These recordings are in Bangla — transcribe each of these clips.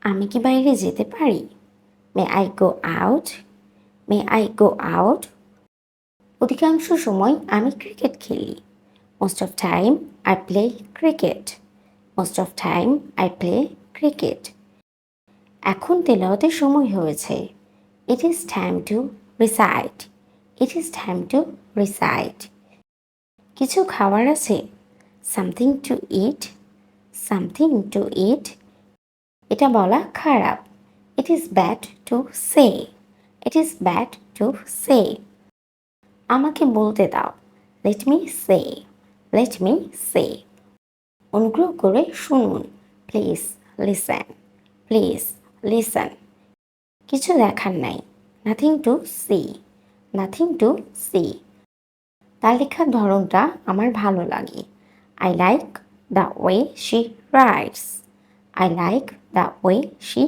আমি কি বাইরে যেতে পারি? May I go out? May I go out? অধিকাংশ সময় আমি ক্রিকেট খেলি। Most of time I play cricket. Most of time I play cricket. এখন তেলাওয়াতের সময় হয়েছে। It is time to recite. It is time to recite. কিছু খাবার আছে। Something to eat. Something to eat. এটা বলা খারাপ। It is bad to say. It is bad to say. আমাকে বলতে দাও। লেট মি সে। Let me say. অনুগ্রহ করে শুনুন। Please listen. Please listen. কিছু দেখার নাই। Nothing to see. Nothing to see. তার লেখার ধরনটা আমার ভালো লাগে। I like the way she writes. I like the way she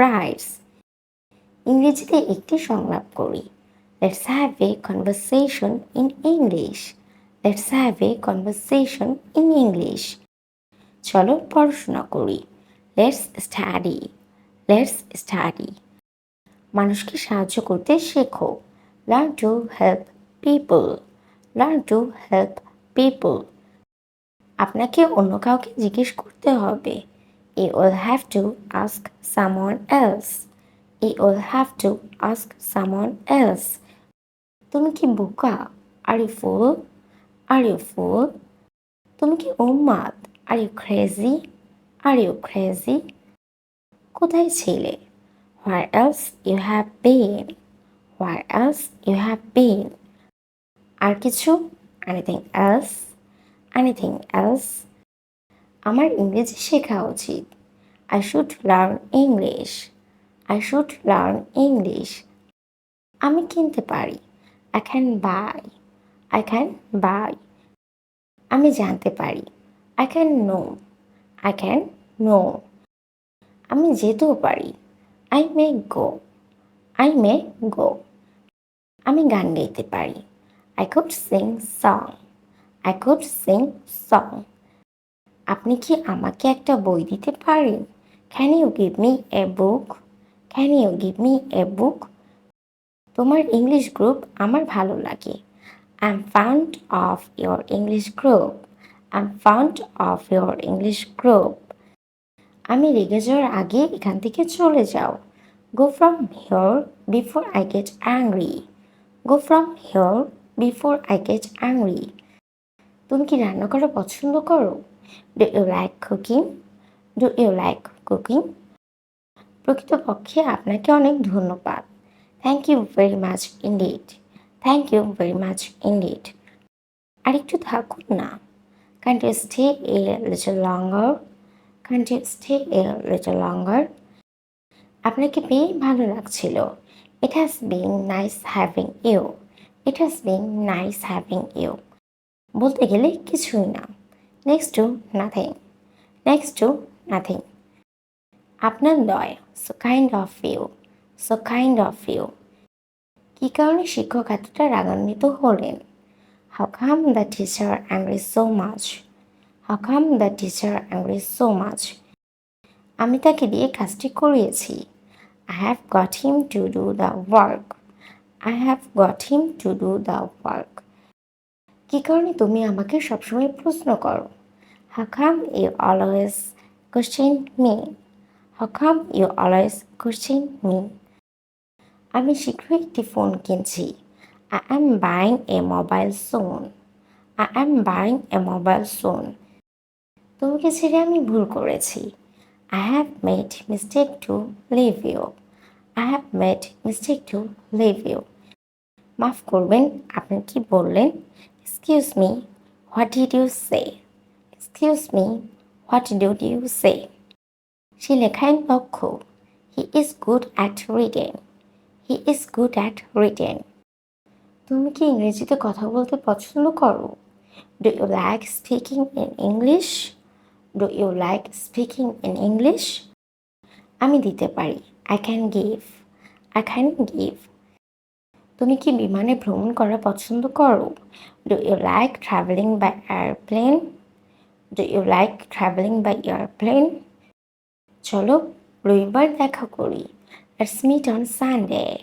writes. ইংরেজিতে একটি সংলাপ করি। Let's have a conversation in English. Let's have a conversation in English. চলো পড়াশোনা করি। Let's study. Let's study. মানুষকে সাহায্য করতে শেখো। Learn to help people. Learn to help people. আপনাকে অন্য কাউকে জিজ্ঞেস করতে হবে। You will have to ask someone else. You will have to ask someone else. তুমি কি বোকা? Are you fool? Are you fool? তুমি কি উন্মাদ? Are you crazy? Are you crazy? কোথায় ছিলে? Where else you have been? Where else you have been? আর কিছু? Anything else? Anything else? আমার ইংরেজি শেখা উচিত। I should learn English. I should learn English. আমি কিনতে পারি। I can buy. I can buy. আমি জানতে পারি। I can know. I can know. আমি যেতেও পারি। I may go. I may go. আমি গান গাইতে পারি। I could sing song. I could sing song. আপনি কি আমাকে একটা বই দিতে পারেন? Can you give me a book? Can you give me a book? তোমার ইংলিশ গ্রুপ আমার ভালো লাগে। I'm fond of your English group. I'm fond of your English group. আমি রেগে যাওয়ার আগে এখান থেকে চলে যাও। Go from here before I get angry. Go from here before I get angry. তুমি কি রান্না করা পছন্দ করো? Do you like cooking? Do you like cooking? প্রকৃতপক্ষে আপনাকে অনেক ধন্যবাদ। Thank you very much indeed. Thank you very much indeed. আরেকটু থাকুন না। Can't you stay a little longer? Can't you stay a little longer? আপনাকে পেয়ে ভালো লাগছিল। It has been nice having you. It has been nice having you. বলতে গেলে কিছুই না। Next to nothing. Next to nothing. আপনার দয়। So kind of you. So kind of you. কী কারণে শিক্ষক এতটা রাগান্বিত হলেন? How come the teacher angry so much? How come the teacher angry so much? আমি তাকে দিয়ে কাজটি করিয়েছি। I have got him to do the work. I have got him to do the work. কী কারণে তুমি আমাকে সবসময় প্রশ্ন করো? How come you always question me? How come you always question me? আমি শীঘ্রই একটি ফোন কিনছি। I am buying a mobile soon. I am buying a mobile soon. তোমাকে ছেড়ে আমি ভুল করেছি। I have made mistake to leave you. I have made mistake to leave you. মাফ করবেন, আপনি কি বললেন? Excuse me, what did you say? Excuse me, what did you say? সে লেখায় দক্ষ। He is good at reading. He is good at reading. তুমি কি ইংরেজিতে কথা বলতে পছন্দ করো? Do you like speaking in English? Do you like speaking in English? আমি দিতে পারি। I can give. I can give. তুমি কি বিমানে ভ্রমণ করা পছন্দ করো? Do you like traveling by airplane? Do you like traveling by airplane? চলো রবিবার দেখা করি। Let's meet on Sunday.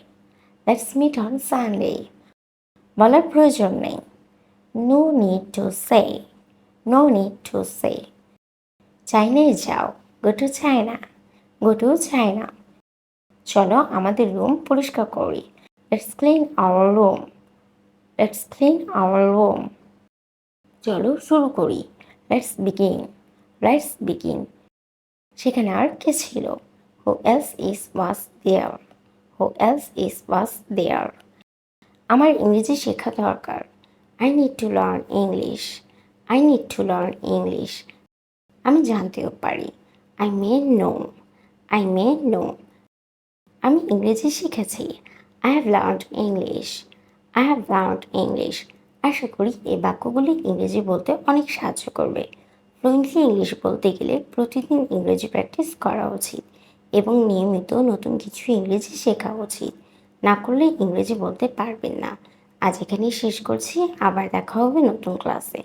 Let's meet on Sunday. বলার প্রয়োজন নেই। No need to say. No need to say. চাইনায় যাও। Go to China. Go to China. চলো আমাদের রুম পরিষ্কার করি। Let's clean our room. Let's clean our room. চলো শুরু করি। Let's begin. Let's begin. সেখানে আর কে ছিল? Who else is was there. Who else is was there. আমার ইংরেজি শেখা দরকার। I need to learn English. I need to learn English. আমি জানতেও পারি। I may know. I may know. আমি ইংরেজি শিখেছি। I have learned English. I have learned English. আশা করি এই বাক্যগুলি ইংরেজি বলতে অনেক সাহায্য করবে। ফ্লুয়েন্টলি ইংলিশ বলতে গেলে প্রতিদিন ইংরেজি প্র্যাকটিস করা উচিত এবং নিয়মিত নতুন কিছু ইংরেজি শেখা উচিত। না করলে ইংরেজি বলতে পারবেন না। আজ এখানেই শেষ করছি। আবার দেখা হবে নতুন ক্লাসে।